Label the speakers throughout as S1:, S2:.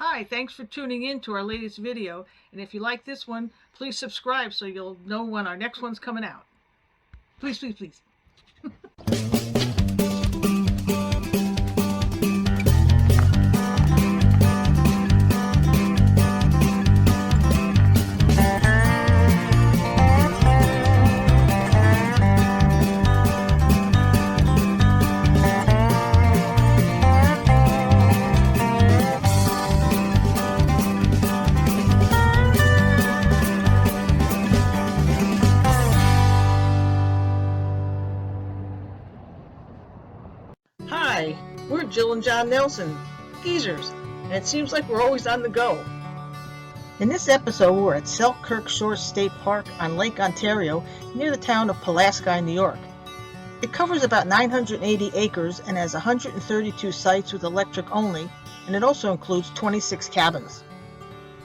S1: Hi, thanks for tuning in to our latest video. And if you like this one, please subscribe so you'll know when our next one's coming out. Please, please, please. Hi, we're Jill and John Nelson, geezers, and it seems like we're always on the go. In this episode, we're at Selkirk Shores State Park on Lake Ontario, near the town of Pulaski, New York. It covers about 980 acres and has 132 sites with electric only, and it also includes 26 cabins.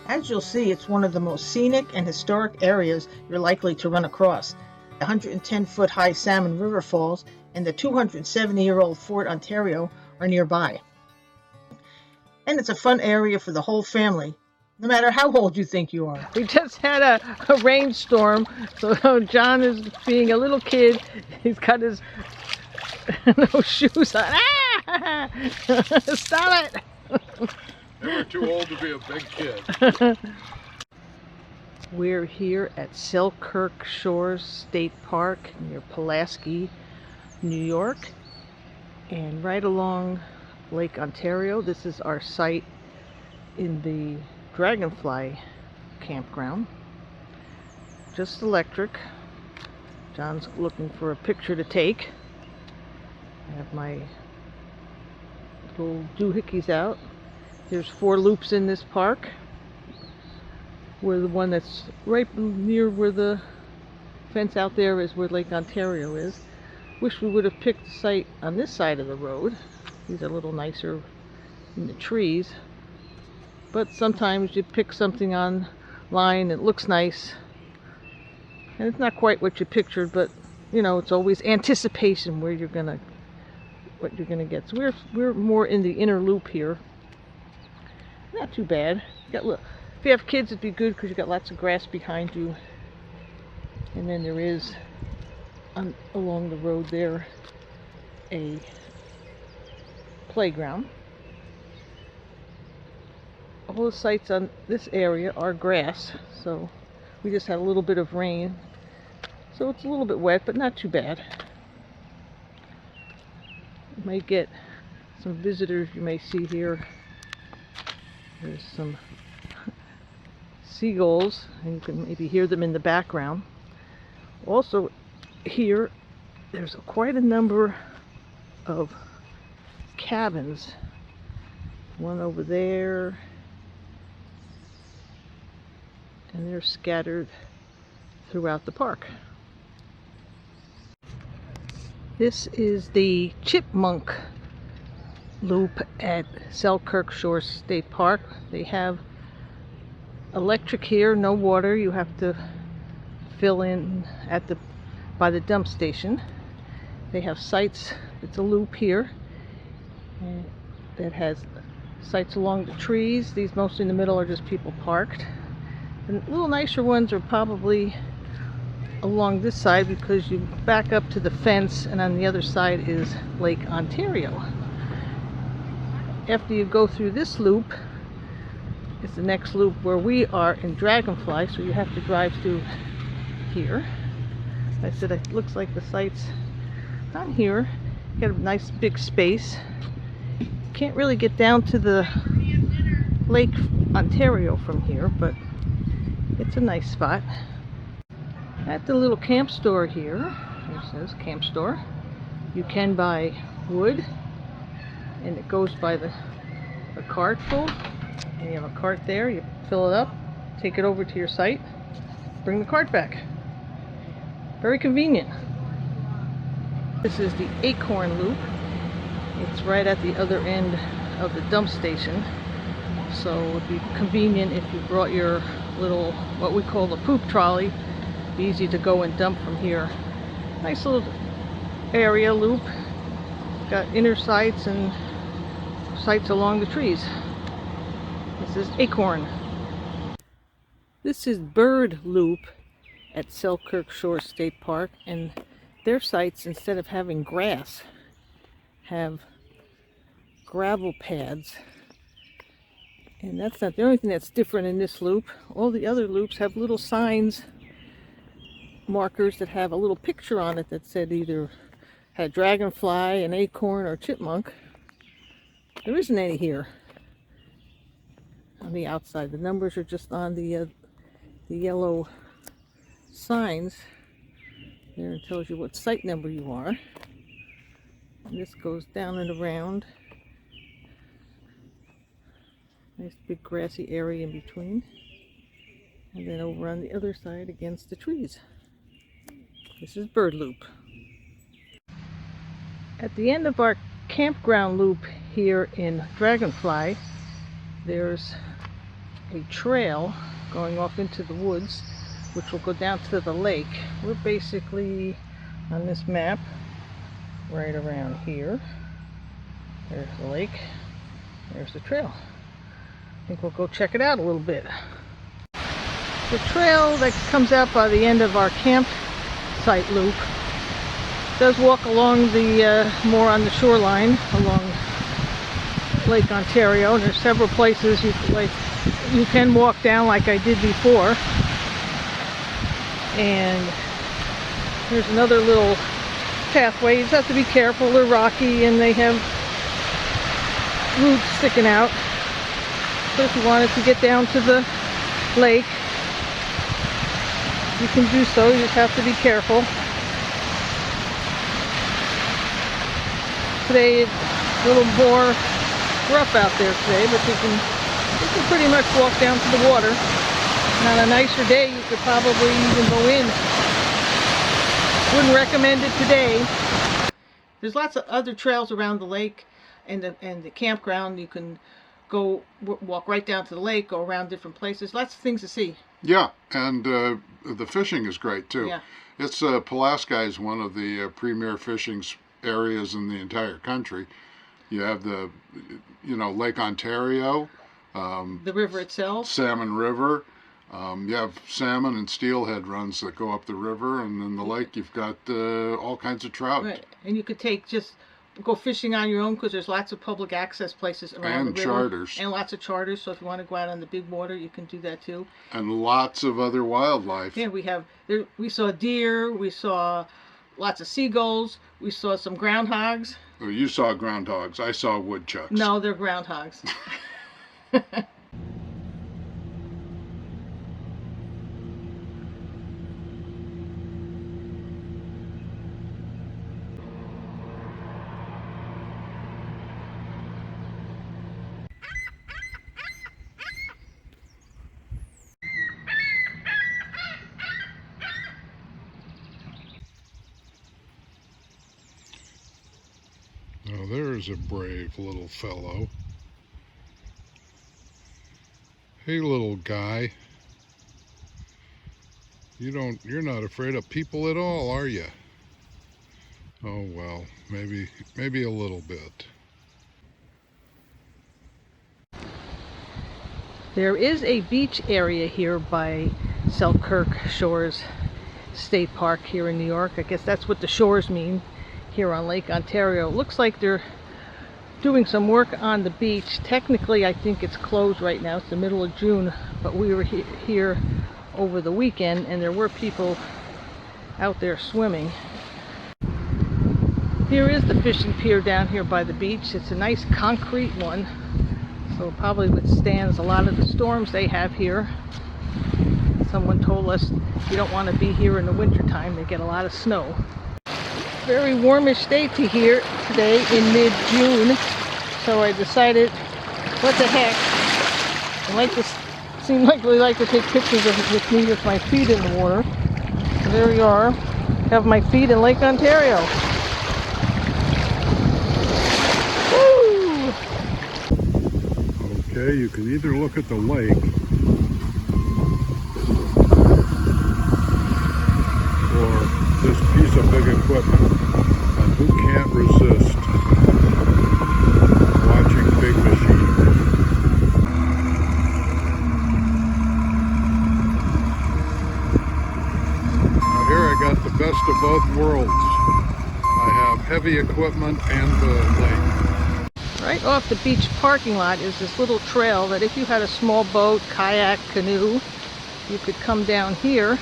S1: As you'll see, it's one of the most scenic and historic areas you're likely to run across. The 110-foot high Salmon River Falls and the 270-year-old Fort Ontario are nearby. And it's a fun area for the whole family, no matter how old you think you are. We just had a rainstorm, so John is being a little kid. He's got his no shoes on. Ah! Stop it!
S2: You're too old to be a big kid.
S1: We're here at Selkirk Shores State Park near Pulaski, New York, and right along Lake Ontario. This is our site in the Dragonfly Campground. Just electric. John's looking for a picture to take. I have my little doohickeys out. There's 4 loops in this park. Where the one that's right near where the fence out there is where Lake Ontario is. Wish we would have picked the site on this side of the road. These are a little nicer in the trees. But sometimes you pick something online, it looks nice. And it's not quite what you pictured, but you know, it's always anticipation where you're gonna what you're gonna get. So we're more in the inner loop here. Not too bad. Look. If you have kids, it'd be good because you've got lots of grass behind you. And then there is, along the road there, a playground. All the sites on this area are grass, so we just had a little bit of rain. So it's a little bit wet, but not too bad. You may get some visitors you may see here. There's some seagulls, and you can maybe hear them in the background. Also here there's quite a number of cabins. One over there, and they're scattered throughout the park. This is the chipmunk loop at Selkirk Shores State Park. They have electric here, no water. You have to fill in by the dump station. They have sites. It's a loop here that has sites along the trees. These mostly in the middle are just people parked. And little nicer ones are probably along this side because you back up to the fence, and on the other side is Lake Ontario. After you go through this loop, it's the next loop where we are in Dragonfly, so you have to drive through here. I said it looks like the site's not here. Got a nice big space. Can't really get down to the Lake Ontario from here, but it's a nice spot. At the little camp store here, it says camp store, you can buy wood, and it goes by the cart full. And you have a cart there, you fill it up, take it over to your site, bring the cart back. Very convenient. This is the Acorn Loop. It's right at the other end of the dump station. So it would be convenient if you brought your little, what we call the poop trolley. It'd be easy to go and dump from here. Nice little area loop. Got inner sites and sites along the trees. This This is Acorn. This is Bird Loop at Selkirk Shores State Park, and their sites, instead of having grass, have gravel pads. And that's not the only thing that's different in this loop. All the other loops have little signs, markers that have a little picture on it that said either had dragonfly, an acorn, or chipmunk. There isn't any here on the outside. The numbers are just on the yellow signs there. It tells you what site number you are. And this goes down and around. Nice big grassy area in between. And then over on the other side against the trees. This is Bird Loop. At the end of our campground loop here in Dragonfly, there's a trail going off into the woods, which will go down to the lake. We're basically on this map right around here. There's the lake, there's the trail. I think we'll go check it out a little bit. The trail that comes out by the end of our campsite loop does walk along the more on the shoreline along Lake Ontario, and there's several places you can walk down like I did before. And there's another little pathway. You just have to be careful. They're rocky and they have roots sticking out. So if you wanted to get down to the lake, you can do so. You just have to be careful. Today it's a little more rough out there today, but you can pretty much walk down to the water. And on a nicer day, you could probably even go in. Wouldn't recommend it today. There's lots of other trails around the lake and the campground. You can go walk right down to the lake, go around different places. Lots of things to see.
S2: Yeah, and the fishing is great too.
S1: Yeah.
S2: It's Pulaski is one of the premier fishing areas in the entire country. You have the, Lake Ontario,
S1: the river itself,
S2: Salmon River. You have salmon and steelhead runs that go up the river, and in the lake you've got all kinds of trout.
S1: Right, and you could go fishing on your own because there's lots of public access places around
S2: and
S1: the river.
S2: Charters.
S1: And lots of charters, so if you want to go out on the big water, you can do that too.
S2: And lots of other wildlife.
S1: Yeah, we saw deer, we saw lots of seagulls, we saw some groundhogs.
S2: Oh, you saw groundhogs. I saw woodchucks.
S1: No, they're groundhogs.
S2: Now there's a brave little fellow. Hey, little guy. You're not afraid of people at all, are you? Oh well, maybe a little bit.
S1: There is a beach area here by Selkirk Shores State Park here in New York. I guess that's what the shores mean here on Lake Ontario. It looks like they're doing some work on the beach. Technically, I think it's closed right now. It's the middle of June, but we were here over the weekend and there were people out there swimming. Here is the fishing pier down here by the beach. It's a nice concrete one, so it probably withstands a lot of the storms they have here. Someone told us you don't want to be here in the wintertime. They get a lot of snow. Very warmish day today in mid-June, so I decided, what the heck, seemed like we like to take pictures with me with my feet in the water. So there we are, have my feet in Lake Ontario. Woo!
S2: Okay, you can either look at the lake or this piece of big equipment, and who can't resist watching big machines? both worlds. I have heavy equipment and the lake.
S1: Right off the beach parking lot is this little trail that if you had a small boat, kayak, canoe, you could come down here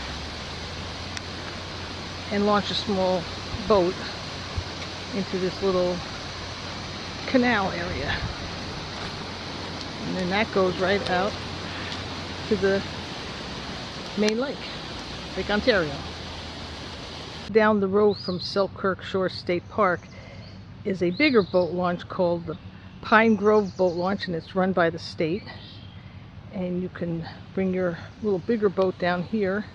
S1: and launch a small boat into this little canal area. And then that goes right out to the main lake, Lake Ontario. Down the road from Selkirk Shores State Park is a bigger boat launch called the Pine Grove Boat Launch, and it's run by the state. And you can bring your little bigger boat down here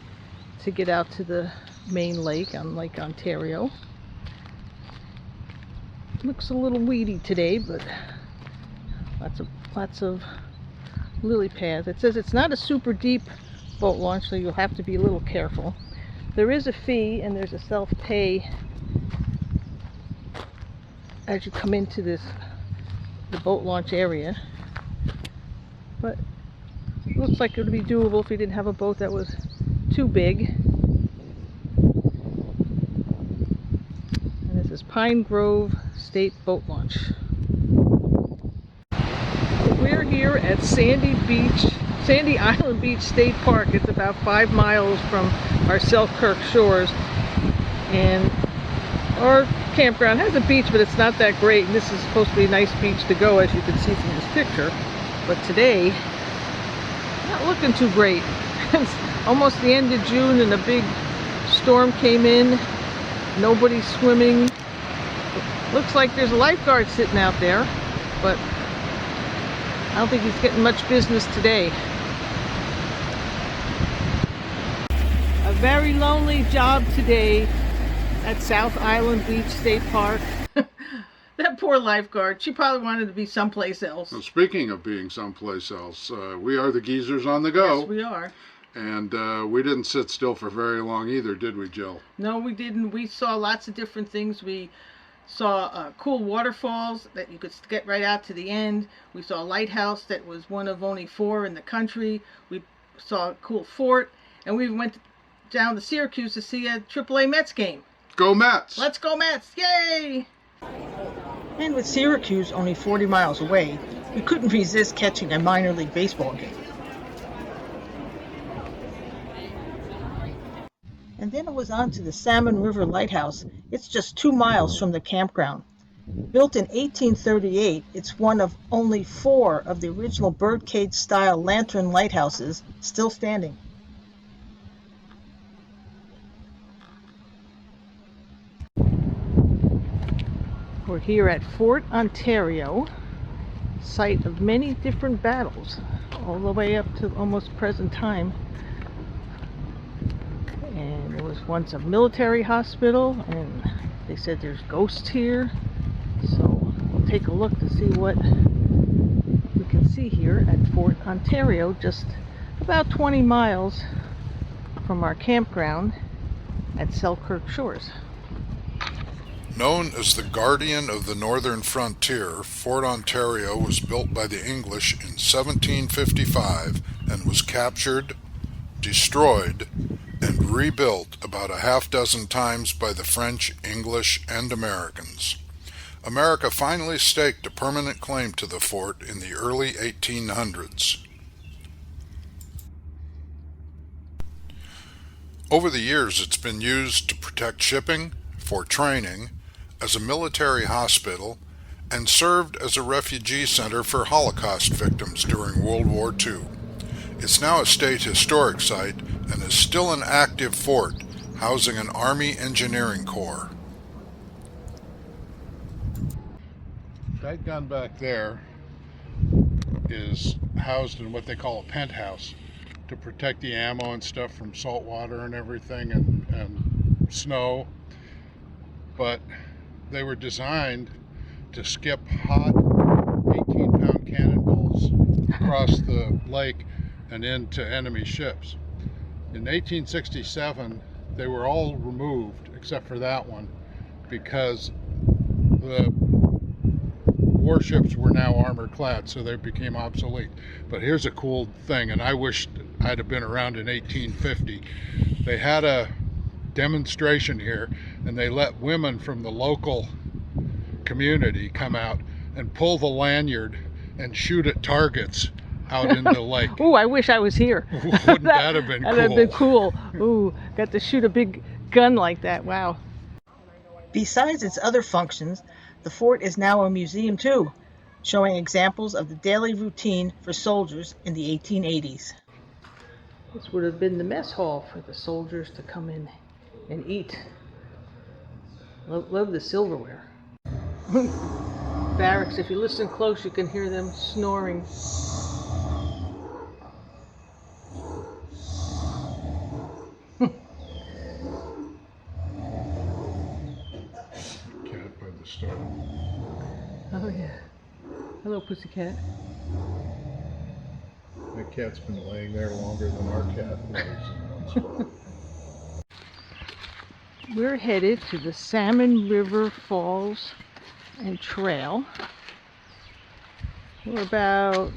S1: to get out to the main lake on Lake Ontario. Looks a little weedy today, but lots of lily pads. It says it's not a super deep boat launch, so you'll have to be a little careful. There is a fee and there's a self-pay as you come into the boat launch area, but it looks like it would be doable if you didn't have a boat that was too big. And this is Pine Grove State Boat Launch. We're here at Sandy Island Beach State Park. It's about 5 miles from our Selkirk Shores, and our campground has a beach, but it's not that great, and this is supposed to be a nice beach to go, as you can see from this picture. But today, not looking too great. It's almost the end of June and a big storm came in. Nobody's swimming. Looks like there's a lifeguard sitting out there, but I don't think he's getting much business today. A very lonely job today at South Island Beach State Park. That poor lifeguard. She probably wanted to be someplace else.
S2: Well, speaking of being someplace else, we are the Geezers on the Go.
S1: Yes, we are.
S2: And we didn't sit still for very long either, did we, Jill?
S1: No, we didn't. We saw lots of different things. We saw cool waterfalls that you could get right out to the end. We saw a lighthouse that was one of only 4 in the country. We saw a cool fort, and we went down to Syracuse to see a AAA Mets game.
S2: Go Mets!
S1: Let's go Mets! Yay! And with Syracuse only 40 miles away, we couldn't resist catching a minor league baseball game. And then it was on to the Salmon River Lighthouse. It's just 2 miles from the campground. Built in 1838, it's one of only 4 of the original birdcage-style lantern lighthouses still standing. We're here at Fort Ontario, site of many different battles, all the way up to almost present time. And it was once a military hospital, and they said there's ghosts here. So we'll take a look to see what we can see here at Fort Ontario, just about 20 miles from our campground at Selkirk Shores.
S2: Known as the Guardian of the Northern Frontier, Fort Ontario was built by the English in 1755 and was captured, destroyed, and rebuilt about a half-dozen times by the French, English, and Americans. America finally staked a permanent claim to the fort in the early 1800s. Over the years, it's been used to protect shipping, for training, as a military hospital, and served as a refugee center for Holocaust victims during World War II. It's now a state historic site and is still an active fort, housing an Army Engineering Corps. That gun back there is housed in what they call a penthouse to protect the ammo and stuff from salt water and everything and snow. But they were designed to skip hot 18-pound cannonballs across the lake and into enemy ships. In 1867, they were all removed except for that one because the warships were now armor clad, so they became obsolete. But here's a cool thing, and I wish I'd have been around in 1850. They had a demonstration here, and they let women from the local community come out and pull the lanyard and shoot at targets out in the lake.
S1: Ooh, I wish I was here.
S2: Wouldn't that have been cool?
S1: That'd have been cool. Ooh, got to shoot a big gun like that. Wow.
S3: Besides its other functions, the fort is now a museum too, showing examples of the daily routine for soldiers in the 1880s.
S1: This would have been the mess hall for the soldiers to come in and eat. Love the silverware. Barracks, if you listen close, you can hear them snoring.
S2: Cat by the stove.
S1: Oh yeah. Hello, pussycat.
S2: That cat's been laying there longer than our cat lays.
S1: We're headed to the Salmon River Falls and Trail. We're about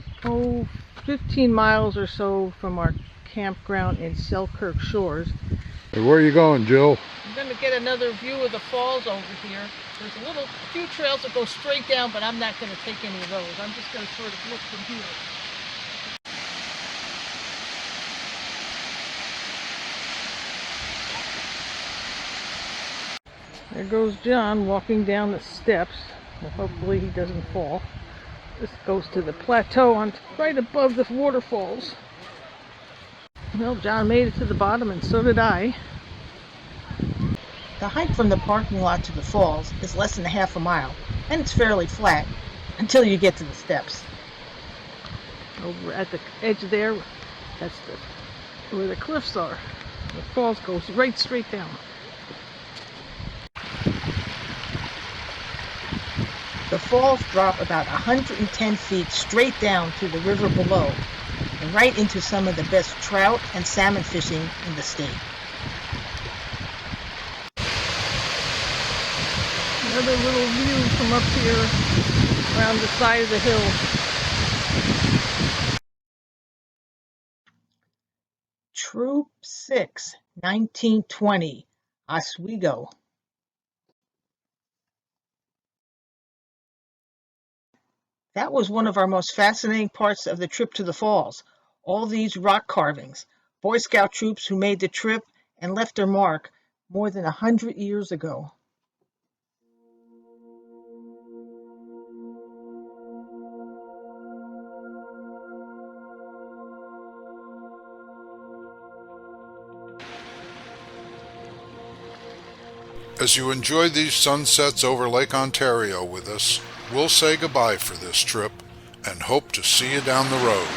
S1: 15 miles or so from our campground in Selkirk Shores.
S2: Hey, where are you going, Jill?
S1: I'm going to get another view of the falls over here. There's a few trails that go straight down, but I'm not going to take any of those. I'm just going to sort of look from here. There goes John walking down the steps. Well, hopefully he doesn't fall. This goes to the plateau on right above the waterfalls. Well, John made it to the bottom, and so did I.
S3: The hike from the parking lot to the falls is less than half a mile, and it's fairly flat until you get to the steps.
S1: Over at the edge there, that's where the cliffs are. The falls goes right straight down.
S3: The falls drop about 110 feet straight down to the river below and right into some of the best trout and salmon fishing in the state.
S1: Another little view from up here around the side of the hill.
S3: Troop 6, 1920, Oswego. That was one of our most fascinating parts of the trip to the falls. All these rock carvings, Boy Scout troops who made the trip and left their mark more than 100 years ago.
S2: As you enjoy these sunsets over Lake Ontario with us, we'll say goodbye for this trip and hope to see you down the road.